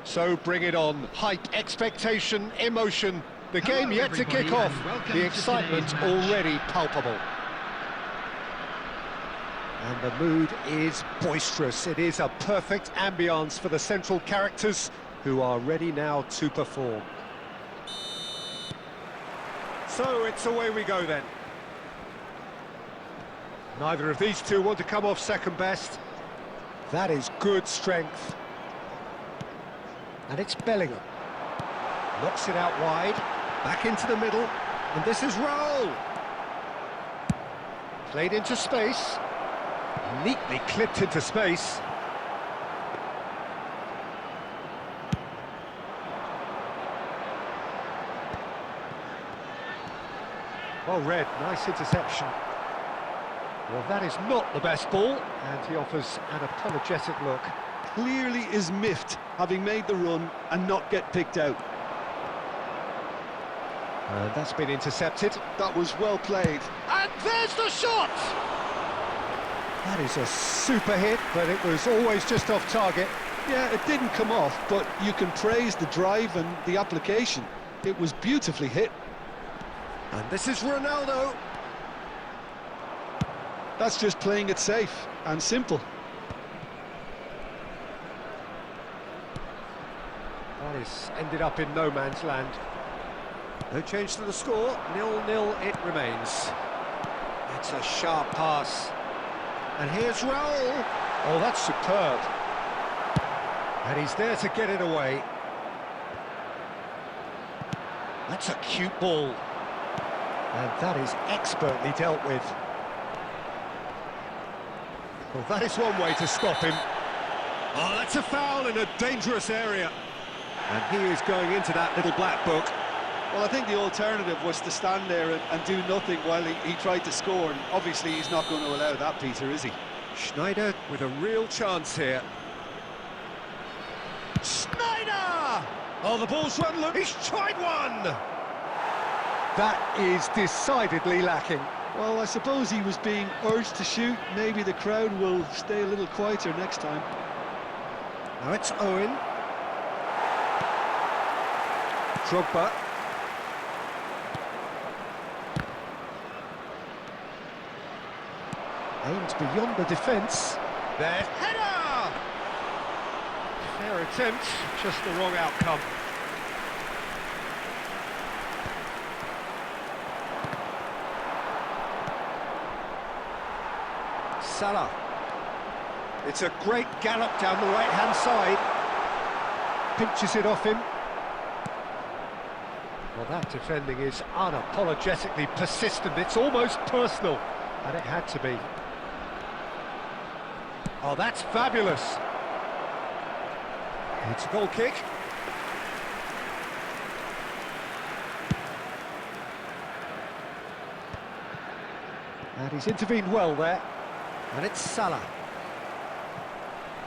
So bring it on. Hype, expectation, emotion. The game yet to kick off. The excitement already palpable. And the mood is boisterous. It is a perfect ambience for the central characters who are ready now to perform. So it's away we go then. Neither of these two want to come off second best. That is good strength. And it's Bellingham. Knocks it out wide. Back into the middle. And this is Raul. Played into space. Neatly clipped into space. Well read, nice interception. Well, that is not the best ball, and he offers an apologetic look. Clearly is miffed, having made the run and not get picked out. And that's been intercepted. That was well played. And there's the shot! That is a super hit, but it was always just off target. Yeah, it didn't come off, but you can praise the drive and the application. It was beautifully hit. And this is Ronaldo. That's just playing it safe and simple. That is ended up in no man's land. No change to the score, 0-0 it remains. It's a sharp pass. And here's Raul. Oh, that's superb. And he's there to get it away. That's a cute ball. And that is expertly dealt with. Well, that is one way to stop him. Oh, that's a foul in a dangerous area. And he is going into that little black book. Well, I think the alternative was to stand there and do nothing while he tried to score, and obviously he's not going to allow that, Peter, is he? Schneider with a real chance here. Schneider! Oh, the ball's run loose. He's tried one! That is decidedly lacking. Well, I suppose he was being urged to shoot. Maybe the crowd will stay a little quieter next time. Now it's Owen. Drogba. Aimed beyond the defence. There's header! Fair attempt, just the wrong outcome. Salah. It's a great gallop down the right-hand side. Pinches it off him. Well, that defending is unapologetically persistent. It's almost personal, and it had to be. Oh, that's fabulous. It's a goal kick. And he's intervened well there. And it's Salah.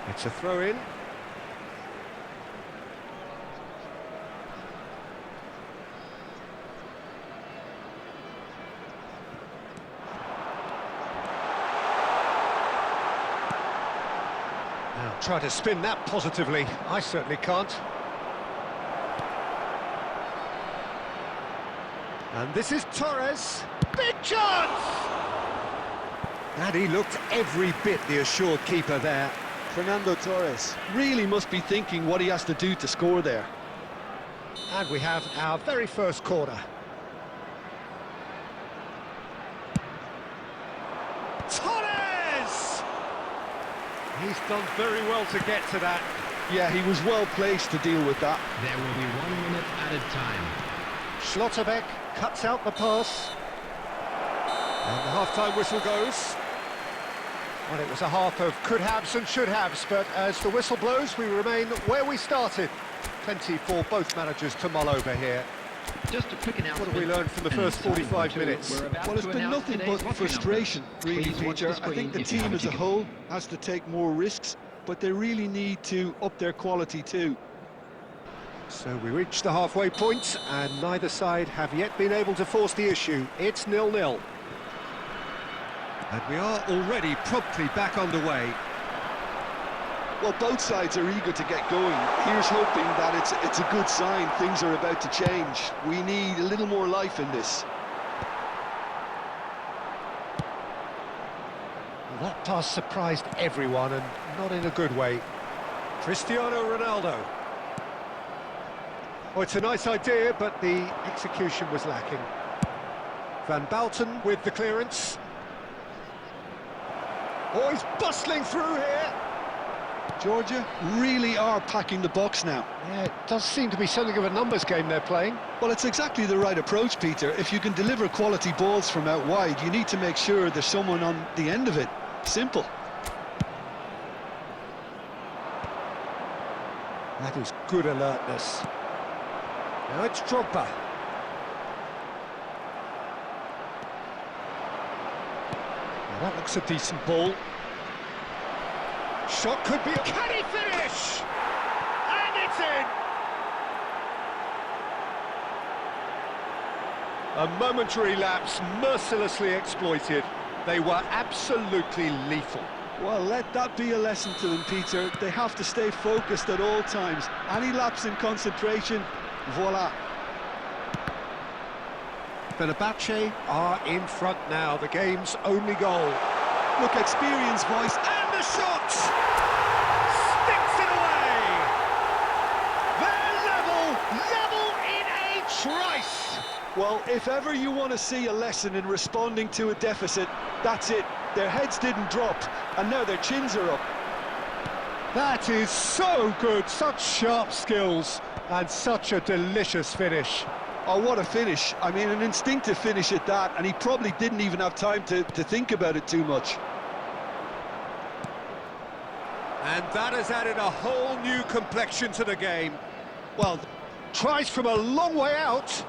It's a throw-in. Now, try to spin that positively. I certainly can't. And this is Torres. Big chance! And he looked every bit the assured keeper there. Fernando Torres really must be thinking what he has to do to score there. And we have our very first corner. Torres! He's done very well to get to that. Yeah, he was well placed to deal with that. There will be 1 minute added time. Schlotterbeck cuts out the pass. And the half-time whistle goes. Well, it was a half of could-haves and should-haves, but as the whistle blows, we remain where we started. Plenty for both managers to mull over here. Just a quick announcement. What have we learned from the first 45 minutes? Well, it's been nothing but frustration, really, Peter. I think the team as a whole has to take more risks, but they really need to up their quality too. So we reach the halfway point, and neither side have yet been able to force the issue. It's 0-0. And we are already promptly back underway. Well, both sides are eager to get going. Here's hoping that it's a good sign. Things are about to change. We need a little more life in this. Well, that pass surprised everyone, and not in a good way. Cristiano Ronaldo. Oh, it's a nice idea, but the execution was lacking. Van Balten with the clearance. Oh, he's bustling through here. Georgia really are packing the box now. Yeah, it does seem to be something of a numbers game they're playing. Well, it's exactly the right approach, Peter. If you can deliver quality balls from out wide, you need to make sure there's someone on the end of it. Simple. That is good alertness. Now it's Drogba. Now that looks a decent ball. Shot could be... Can he finish? And it's in! A momentary lapse mercilessly exploited. They were absolutely lethal. Well, let that be a lesson to them, Peter. They have to stay focused at all times. Any lapse in concentration, voila. Fenerbahce are in front now, the game's only goal. Look, experience, boys. And the shot! Sticks it away! They're level in a trice! Well, if ever you want to see a lesson in responding to a deficit, that's it. Their heads didn't drop, and now their chins are up. That is so good, such sharp skills, and such a delicious finish. Oh, what a finish. I mean, an instinctive finish at that, and he probably didn't even have time to think about it too much. And that has added a whole new complexion to the game. Well, tries from a long way out.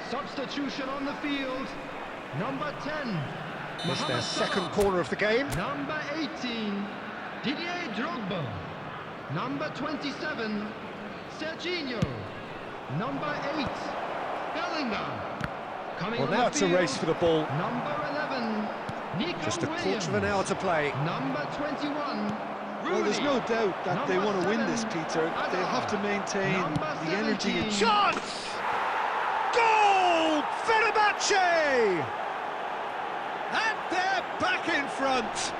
Substitution on the field. Number 10. It's their second corner of the game. Number 18. Didier Drogba. Number 27. Serginho. Number 8. Bellingham. Coming Well, on now the it's a field. race for the ball. Number 11. Nico Just a Williams. quarter of an hour to play. Number 21. Well, there's no doubt that they Number want to win this, 7, Peter. They'll have to maintain Number the energy 17. and... Chance! Goal! Fenerbahce! And they're back in front.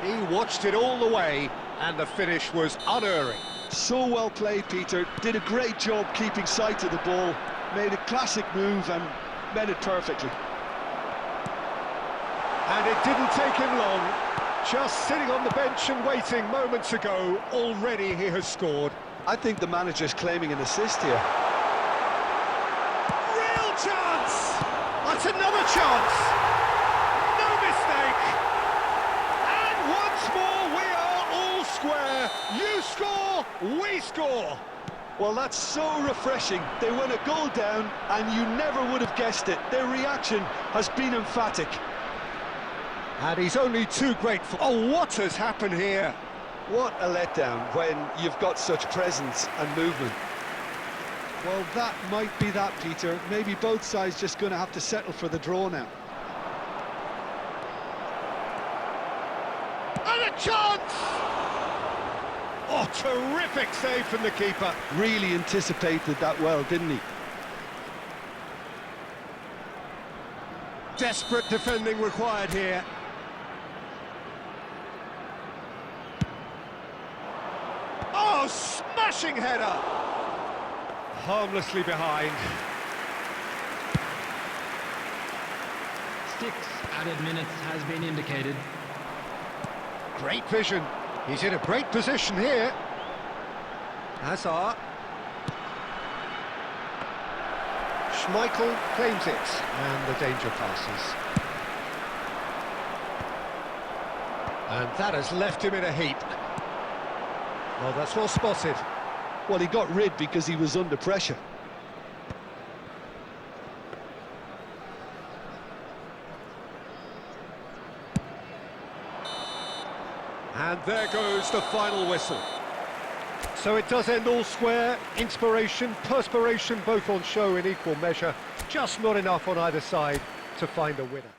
He watched it all the way, and the finish was unerring. So well played, Peter. Did a great job keeping sight of the ball. Made a classic move and met it perfectly. And it didn't take him long. Just sitting on the bench and waiting moments ago, already he has scored. I think the manager's claiming an assist here. Real chance! That's another chance! No mistake! And once more we are all square. You score, we score! Well, that's so refreshing. They went a goal down and you never would have guessed it. Their reaction has been emphatic. And he's only too grateful. Oh, what has happened here? What a letdown when you've got such presence and movement. Well, that might be that, Peter. Maybe both sides just going to have to settle for the draw now. And a chance! Oh, terrific save from the keeper. Really anticipated that well, didn't he? Desperate defending required here. Oh, smashing header! Harmlessly behind. 6 added minutes has been indicated. Great vision. He's in a great position here. Hazard. Schmeichel claims it, and the danger passes. And that has left him in a heap. Well, that's well spotted. Well, he got rid because he was under pressure. And there goes the final whistle. So it does end all square. Inspiration, perspiration, both on show in equal measure. Just not enough on either side to find a winner.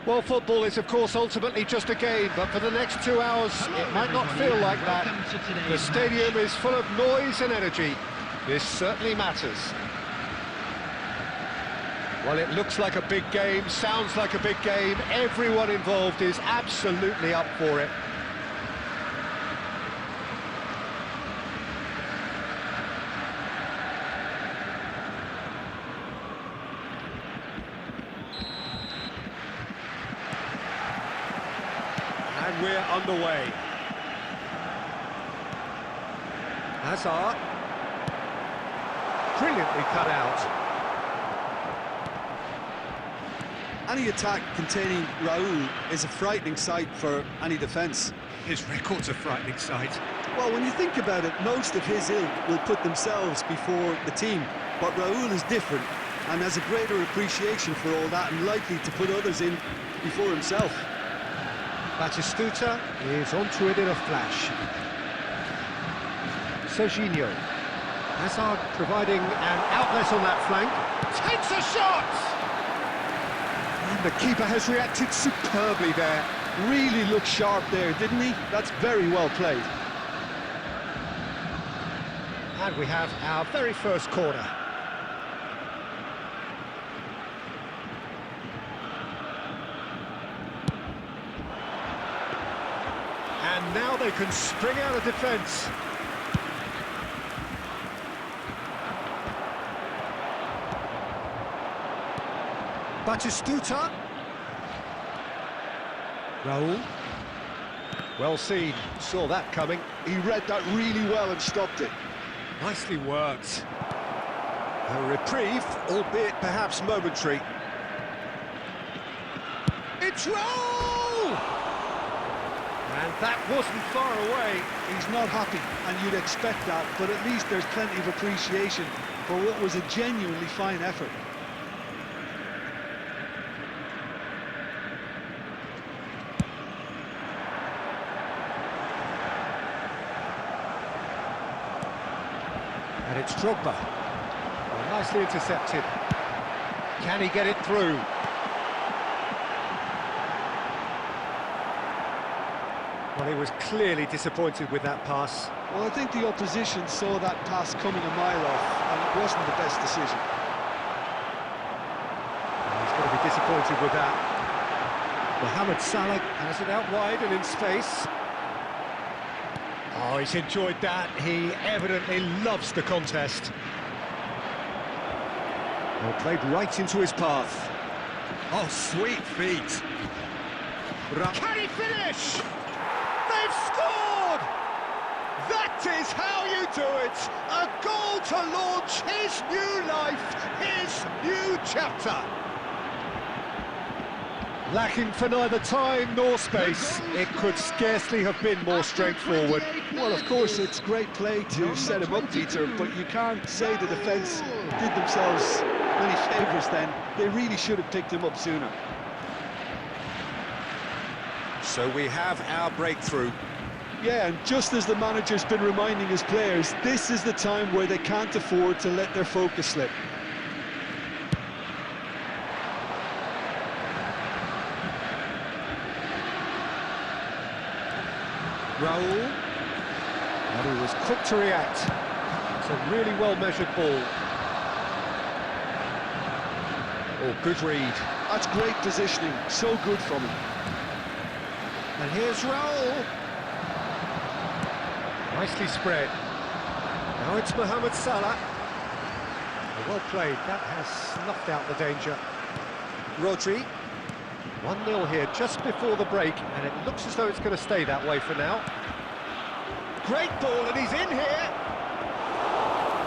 Well, football is, of course, ultimately just a game, but for the next 2 hours, it might not feel like that. The stadium is full of noise and energy. This certainly matters. Well, it looks like a big game, sounds like a big game. Everyone involved is absolutely up for it. And we're underway. Hazard. Brilliantly cut out. Any attack containing Raul is a frightening sight for any defence. His record's a frightening sight. Well, when you think about it, most of his ilk will put themselves before the team. But Raul is different and has a greater appreciation for all that and likely to put others in before himself. Batistuta is onto it in a flash. Serginho. Hazard providing an outlet on that flank. Takes a shot! And the keeper has reacted superbly there. Really looked sharp there, didn't he? That's very well played. And we have our very first corner. And now they can spring out of defence. Batistuta. Raul. Well seen, saw that coming. He read that really well and stopped it. Nicely worked. A reprieve, albeit perhaps momentary. It's Raul! And that wasn't far away. He's not happy, and you'd expect that, but at least there's plenty of appreciation for what was a genuinely fine effort. And it's Drogba. Well, nicely intercepted. Can he get it through? Well, he was clearly disappointed with that pass. Well, I think the opposition saw that pass coming a mile off, and it wasn't the best decision. Well, he's going to be disappointed with that. Mohamed Salah has it out wide and in space. Oh, he's enjoyed that. He evidently loves the contest. Well, played right into his path. Oh, sweet feet. Can he finish? They've scored! That is how you do it! A goal to launch his new life, his new chapter. Lacking for neither time nor space, it could scarcely have been more straightforward. Well, of course, it's great play to set him up, Peter, but you can't say the defence did themselves many favours then. They really should have picked him up sooner. So we have our breakthrough. Yeah, and just as the manager's been reminding his players, this is the time where they can't afford to let their focus slip. Raul. And he was quick to react. It's a really well-measured ball. Oh, good read. That's great positioning, so good from him. And here's Raul. Nicely spread. Now it's Mohamed Salah. Well played, that has snuffed out the danger. Rodri. 1-0 here just before the break, and it looks as though it's going to stay that way for now. Great ball, and he's in here.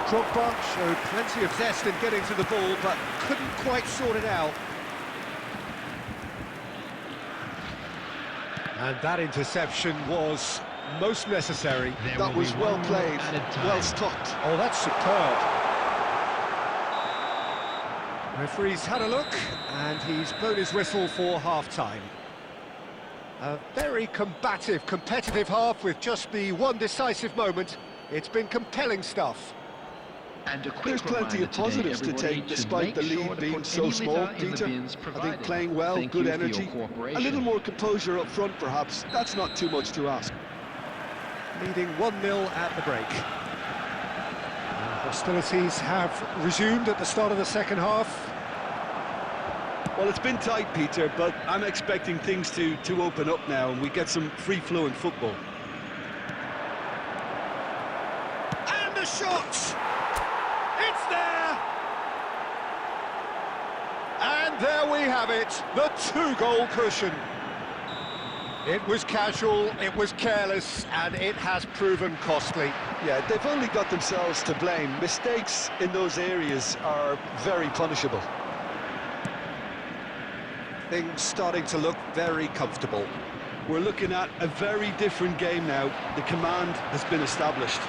Drogba showed plenty of zest in getting to the ball, but couldn't quite sort it out. And that interception was most necessary. That was well played, well stopped. Oh, that's superb. Referee's had a look, and he's blown his whistle for half-time. A very combative, competitive half with just the one decisive moment. It's been compelling stuff. And a quick There's plenty of reminder today, positives to everybody, take, to despite the make sure lead to being put so any small, litter in the Peter. bins I provided. think playing well, Thank good you for your energy, a cooperation. little more composure up front perhaps. That's not too much to ask. Leading 1-0 at the break. Hostilities have resumed at the start of the second half. Well, it's been tight, Peter, but I'm expecting things to open up now and we get some free-flowing football. And a shot! It's there! And there we have it, the two-goal cushion. It was casual, it was careless, and it has proven costly. Yeah, they've only got themselves to blame. Mistakes in those areas are very punishable. Things starting to look very comfortable. We're looking at a very different game now. The command has been established.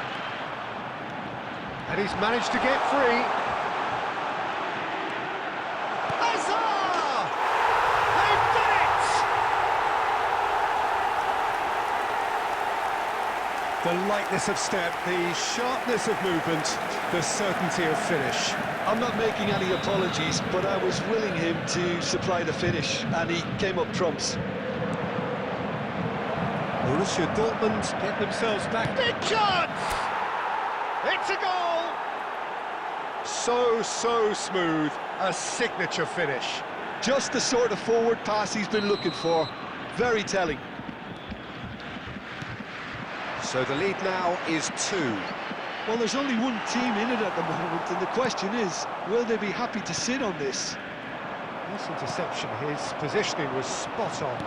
And he's managed to get free. Hazard! They've done it! The lightness of step, the sharpness of movement, the certainty of finish. I'm not making any apologies, but I was willing him to supply the finish, and he came up trumps. Borussia Dortmund get themselves back. Big chance! It's a goal! So smooth, a signature finish. Just the sort of forward pass he's been looking for. Very telling. So the lead now is 2. Well, there's only one team in it at the moment, and the question is, will they be happy to sit on this? This interception, his positioning was spot on.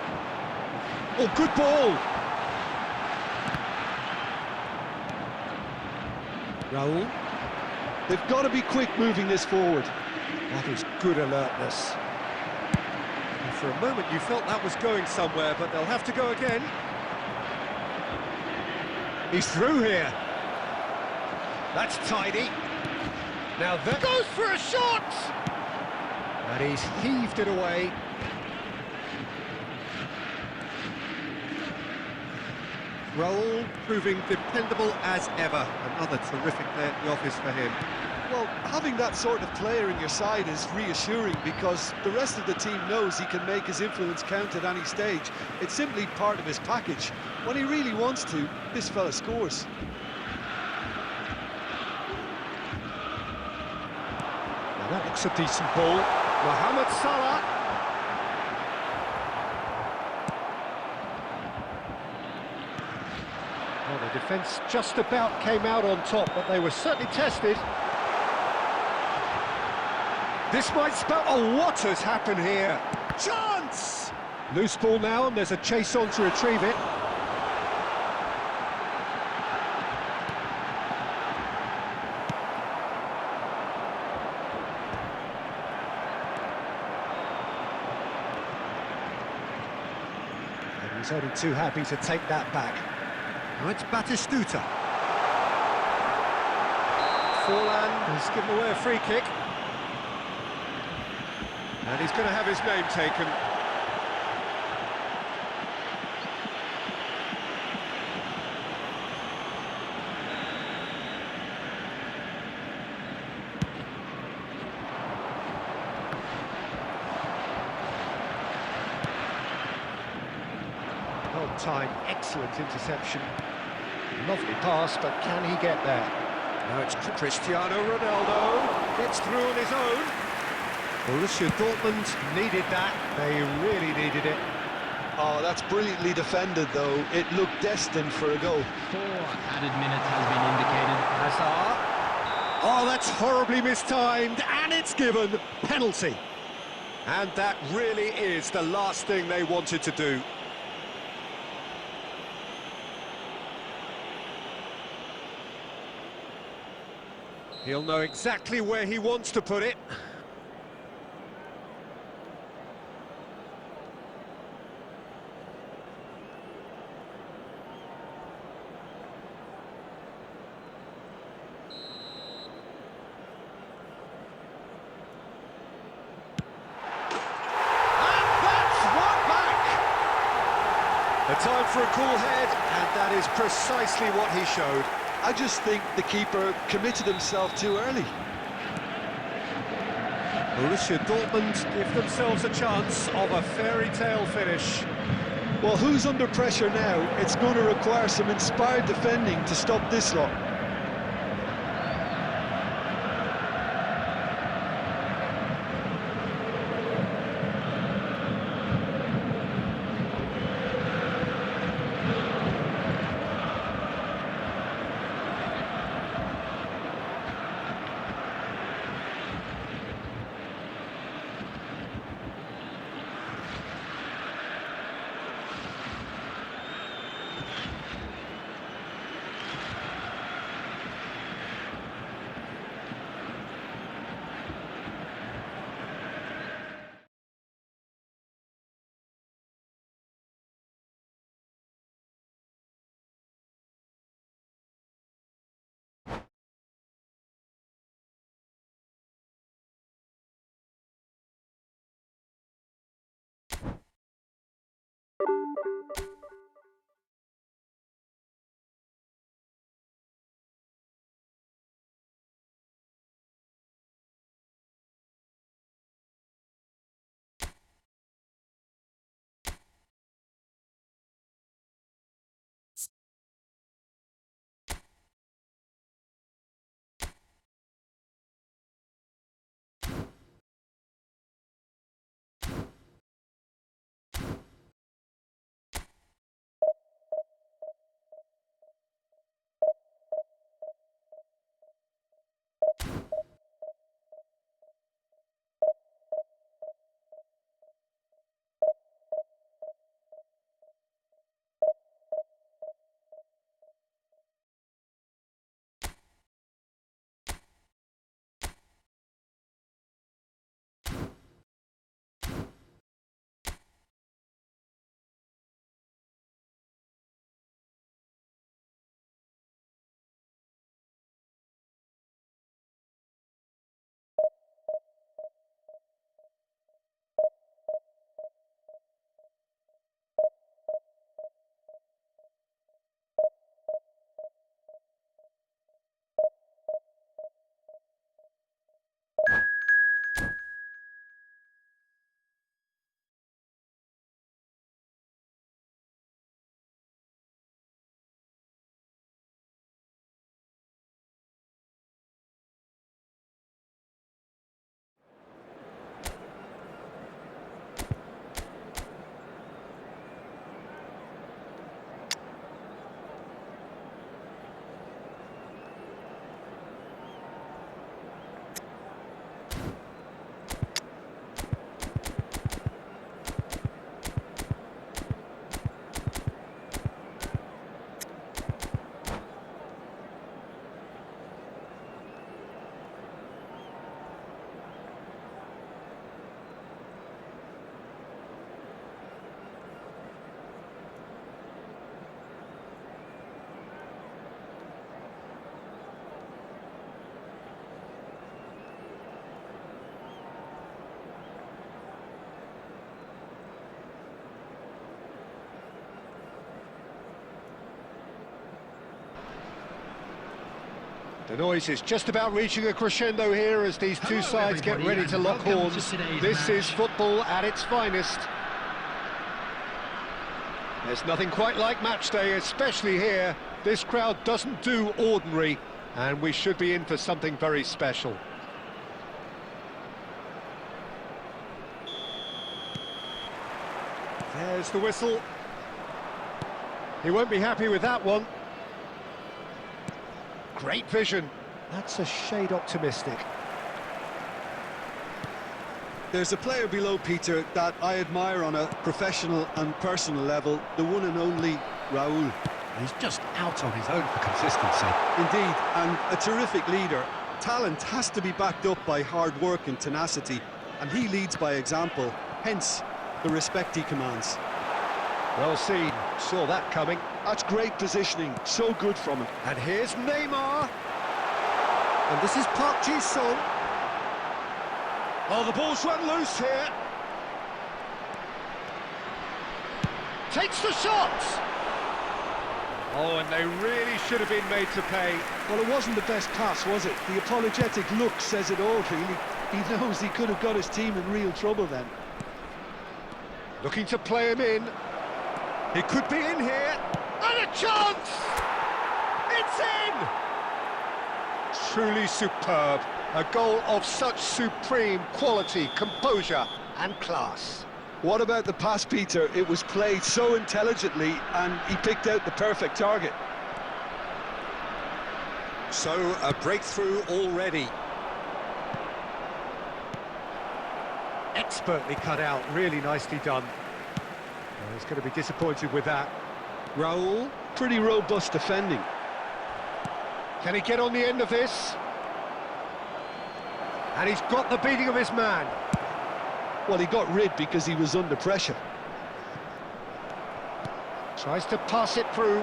Oh, good ball! Raul. They've got to be quick moving this forward. That is good alertness. And for a moment you felt that was going somewhere, but they'll have to go again. He's through here. That's tidy. Now that goes for a shot! And he's heaved it away. Raul proving dependable as ever. Another terrific day at the office for him. Well, having that sort of player in your side is reassuring because the rest of the team knows he can make his influence count at any stage. It's simply part of his package. When he really wants to, this fella scores. Now that looks a decent ball. Mohamed Salah. Well, the defence just about came out on top, but they were certainly tested. This might spell... Oh, what has happened here? Chance! Loose ball now, and there's a chase on to retrieve it. And he's only too happy to take that back. Now it's Batistuta. Forlan has given away a free kick. And he's going to have his name taken. Well timed, excellent interception. Lovely pass, but can he get there? Now it's Cristiano Ronaldo. Gets through on his own. Borussia Dortmund needed that. They really needed it. Oh, that's brilliantly defended, though. It looked destined for a goal. 4 added minutes has been indicated. Hazard. Oh, that's horribly mistimed, and it's given. Penalty. And that really is the last thing they wanted to do. He'll know exactly where he wants to put it. A time for a cool head, and that is precisely what he showed. I just think the keeper committed himself too early. Borussia Dortmund give themselves a chance of a fairy tale finish. Well, who's under pressure now? It's going to require some inspired defending to stop this lot. The noise is just about reaching a crescendo here as these two sides get ready to lock horns. This is football at its finest. There's nothing quite like match day, especially here. This crowd doesn't do ordinary, and we should be in for something very special. There's the whistle. He won't be happy with that one. Great vision. That's a shade optimistic. There's a player below, Peter, that I admire on a professional and personal level, the one and only Raúl. He's just out on his own for consistency. Indeed, and a terrific leader. Talent has to be backed up by hard work and tenacity, and he leads by example, hence the respect he commands. Well seen, saw that coming. That's great positioning, so good from him. And here's Neymar. And this is Park Ji-sung. Oh, the ball's run loose here. Takes the shot. Oh, and they really should have been made to pay. Well, it wasn't the best pass, was it? The apologetic look says it all, really. He knows he could have got his team in real trouble then. Looking to play him in. He could be in here. And a chance! It's in! Truly superb. A goal of such supreme quality, composure and class. What about the pass, Peter? It was played so intelligently and he picked out the perfect target. So, a breakthrough already. Expertly cut out, really nicely done. Well, he's going to be disappointed with that. Raul. Pretty robust defending. Can he get on the end of this? And he's got the beating of his man. Well, he got rid because he was under pressure. Tries to pass it through.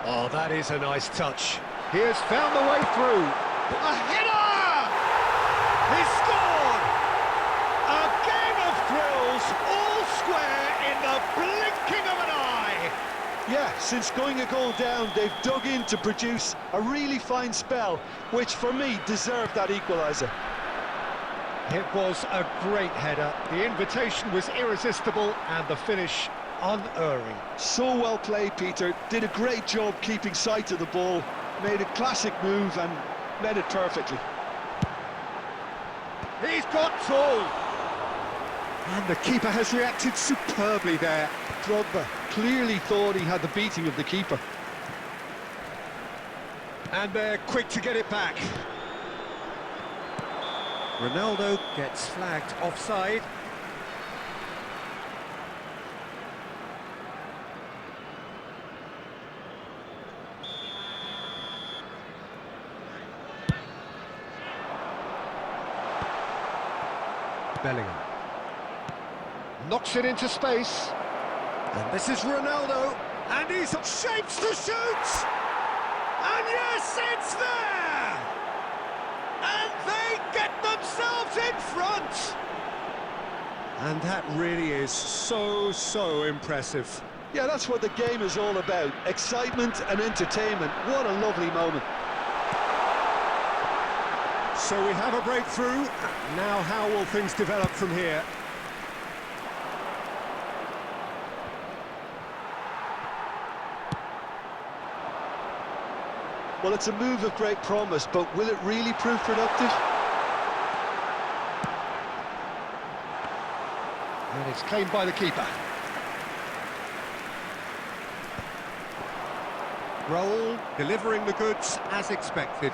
Oh, that is a nice touch. He has found the way through. A header! He scored! A game of thrills, all square in the blinking of an eye. Yeah, since going a goal down, they've dug in to produce a really fine spell, which for me deserved that equaliser. It was a great header. The invitation was irresistible and the finish unerring. So well played, Peter. Did a great job keeping sight of the ball. Made a classic move and met it perfectly. He's got tall. And the keeper has reacted superbly there. Drogba clearly thought he had the beating of the keeper. And they're quick to get it back. Ronaldo gets flagged offside. Bellingham knocks it into space, and this is Ronaldo, and he's shapes to shoot, and yes, it's there, and they get themselves in front, and that really is so impressive. Yeah, that's what the game is all about. Excitement and entertainment. What a lovely moment. So we have a breakthrough. Now how will things develop from here? Well, it's a move of great promise, but will it really prove productive? And it's claimed by the keeper. Raul delivering the goods as expected.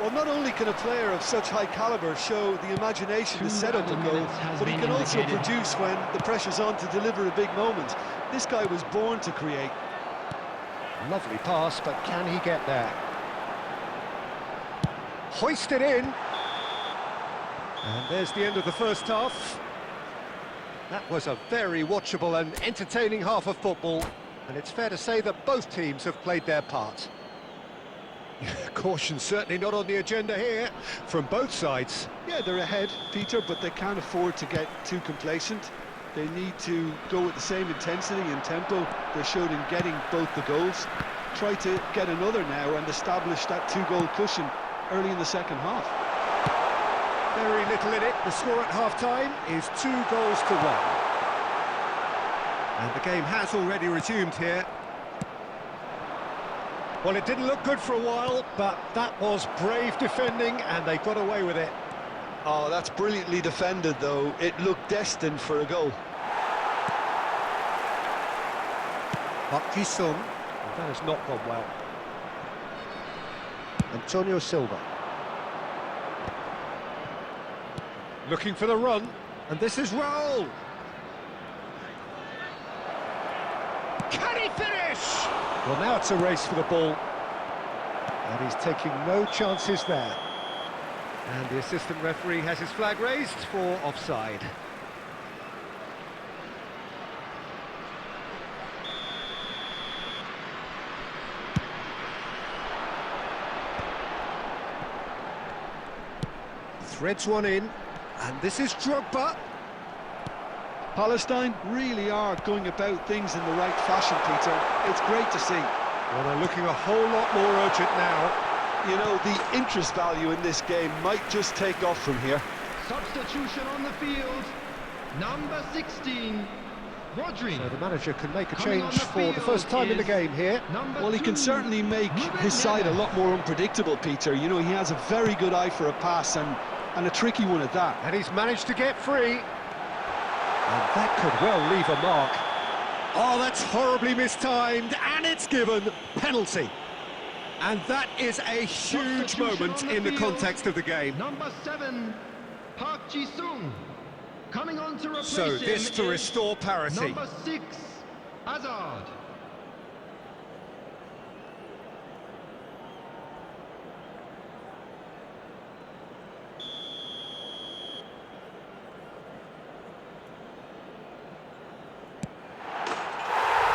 Well, not only can a player of such high calibre show the imagination to set up a goal, but he can also produce when the pressure's on to deliver a big moment. This guy was born to create. Lovely pass, but can he get there? Hoisted in. And there's the end of the first half. That was a very watchable and entertaining half of football, and it's fair to say that both teams have played their part. Caution certainly not on the agenda here, from both sides. Yeah, they're ahead, Peter, but they can't afford to get too complacent. They need to go with the same intensity and tempo they showed in getting both the goals. Try to get another now and establish that two-goal cushion early in the second half. Very little in it. The score at half-time is 2-1. And the game has already resumed here. Well, it didn't look good for a while, but that was brave defending, and they got away with it. Oh, that's brilliantly defended, though. It looked destined for a goal. Park Ji-sung. That has not gone well. Antonio Silva. Looking for the run, and this is Raul. Can he finish? Well, now it's a race for the ball. And he's taking no chances there. And the assistant referee has his flag raised for offside. Threads one in, and this is Drogba. Palestine really are going about things in the right fashion, Peter. It's great to see. Well, they're looking a whole lot more urgent now. You know, the interest value in this game might just take off from here. Substitution on the field. Number 16, Rodri. So the manager can make a Coming on change the for the field first time in the is game here. Well, he can certainly make his side a lot more unpredictable, Peter. You know, he has a very good eye for a pass and a tricky one at that. And he's managed to get free. And that could well leave a mark. Oh, that's horribly mistimed, and it's given penalty. And that is a huge moment in the context of the game. Number 7, Park Ji-sung. Coming on to replace So this him to is restore parity. Number 6, Hazard.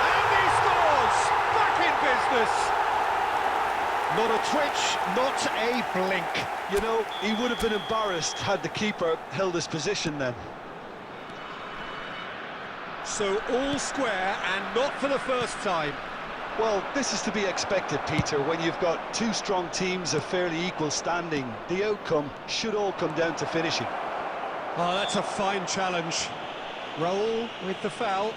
And he scores! Back in business! Not a twitch, not a blink. You know, he would have been embarrassed had the keeper held his position then. So all square, and not for the first time. Well, this is to be expected, Peter, when you've got two strong teams of fairly equal standing. The outcome should all come down to finishing. Oh, that's a fine challenge. Raul with the foul.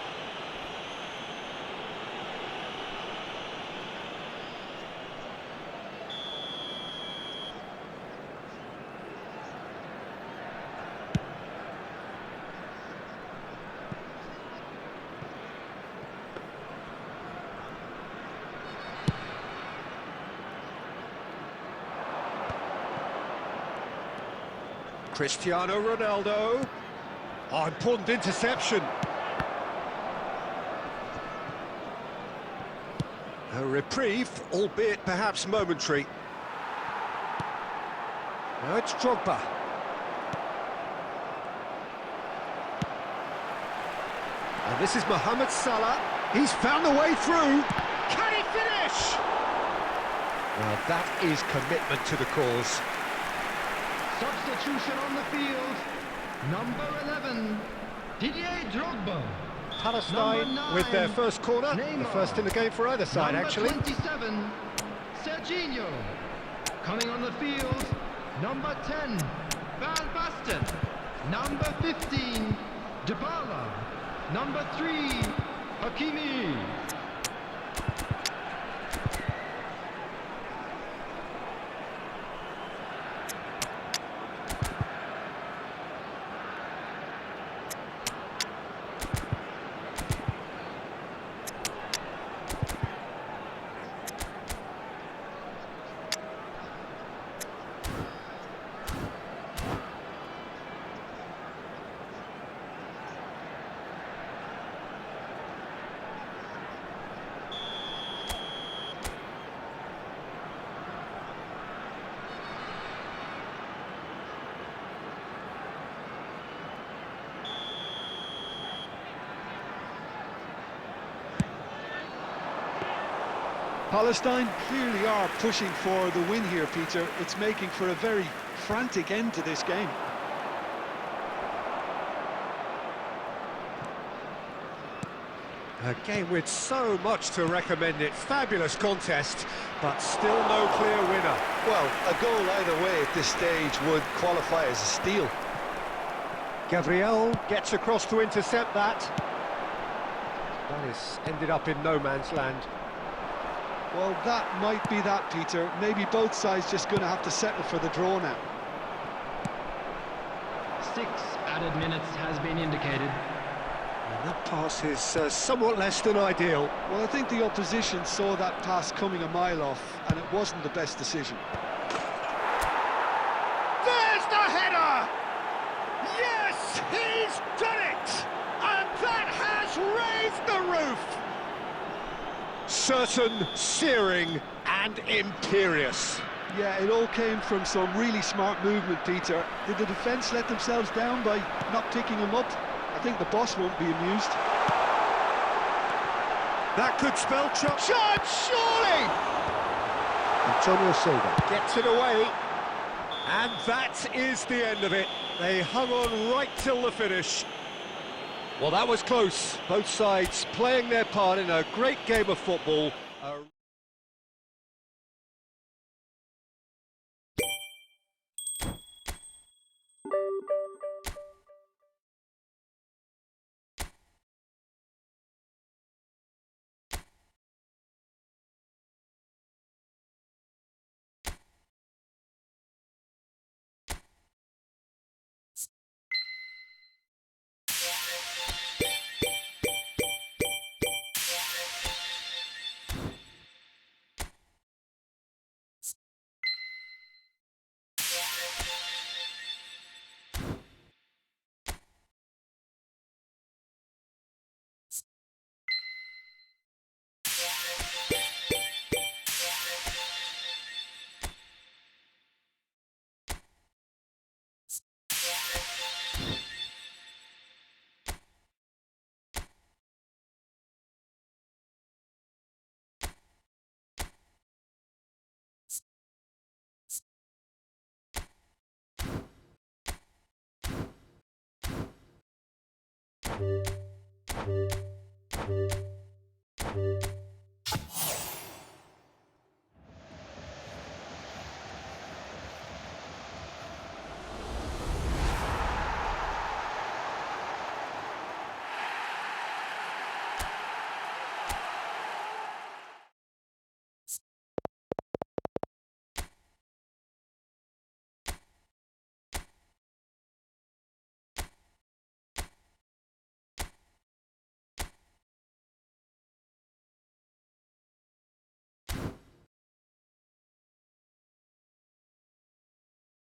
Cristiano Ronaldo. Oh, important interception. A reprieve, albeit perhaps momentary. Now it's Drogba. And this is Mohamed Salah. He's found the way through. Can he finish? Well, that is commitment to the cause. Substitution on the field. Number 11, Didier Drogba. Palestine Number 9, with their first corner, Neymar. the first in the game for either side, Number actually. 27, Serginho. Coming on the field, number 10, Van Basten. Number 15, Dybala. Number 3, Hakimi. Palestine clearly are pushing for the win here, Peter. It's making for a very frantic end to this game. A game with so much to recommend it. Fabulous contest, but still no clear winner. Well, a goal either way at this stage would qualify as a steal. Gabriel gets across to intercept that. That is ended up in no man's land. Well, that might be that, Peter. Maybe both sides just going to have to settle for the draw now. 6 added minutes has been indicated. And that pass is somewhat less than ideal. Well, I think the opposition saw that pass coming a mile off, and it wasn't the best decision. There's the header! Yes, he's done it! And that has raised the roof! Certain, searing and imperious. Yeah, it all came from some really smart movement, Peter. Did the defence let themselves down by not picking him up? I think the boss won't be amused. That could spell charge, surely! Antonio Silva gets it away. And that is the end of it. They hung on right till the finish. Well, that was close. Both sides playing their part in a great game of football.